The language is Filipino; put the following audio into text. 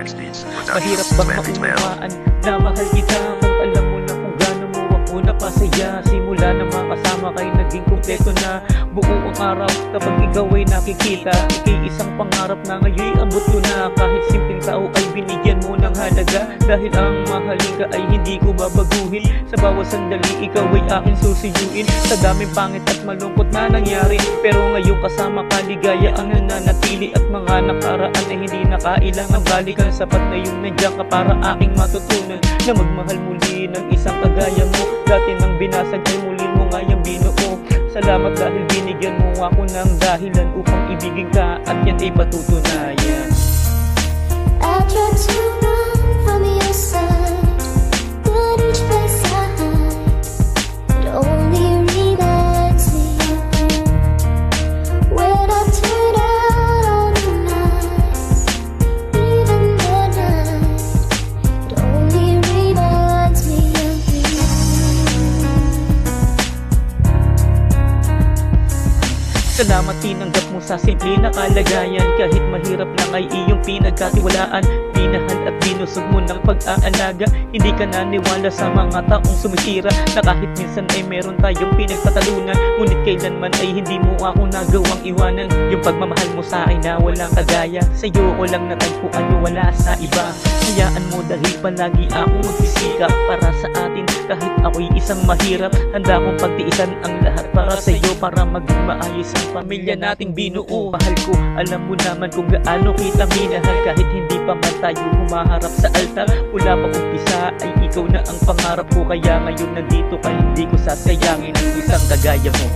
Mahirap bang maunawaan na mahal kita kung alam mo na kung gaano mo ako napasaya. Simula na makasama kay naging kumpleto na buo ang araw kapag ikaw ay nakikita. Ika'y isang pangarap na ngayon abot ko na. Kahit simpleng tao ay binigyan mo ng halaga, dahil ang mahalin ka ay hindi ko babaguhin. Sa bawat sandali ikaw ay aking susuyuin. Sa daming pangit at malungkot na nangyari, pero ngayong kasama ka ligaya ang nananatili. At mga nakaraan ay hindi na kailangan balikan. Sapat na yung nandiyan ka para aking matutunan na magmahal muli ng isang kagaya mo. Dati nang binasag ay muli mo ngayong binuo. Salamat dahil binigyan mo ako ng dahilan upang ibigin ka, at yan ay patutunayan. I tried to run from your side, but each place I hide, it only reminds me of you. When I turn out on the night, even the night, it only reminds me of you. Salamat tinanggap mo sa simple na kalagayan. Kahit mahirap lang ay iyong pinagkatiwalaan. Pinahal at binusog mo ng pag-aalaga. Hindi ka naniwala sa mga taong sumisira, na kahit minsan ay meron tayong pinagtatalunan. Ngunit kailanman ay hindi mo ako nagawang iwanan. Yung pagmamahal mo sa akin na walang kagaya, sa'yo ko lang natagpuan mo, wala sa iba. Hayaan mo dahil palagi ako magsisikap para sa atin. Kahit ako'y isang mahirap, handa kong pagtiisan ang lahat para sa'yo, para maging maayos ang pamilya nating binuo. Mahal ko, alam mo naman kung gaano kita minahal. Kahit hindi pa man tayo humaharap sa altar, mula pa umpisa ay ikaw na ang pangarap ko. Kaya ngayon nandito ka, hindi ko sasayangin ang isang kagaya mo.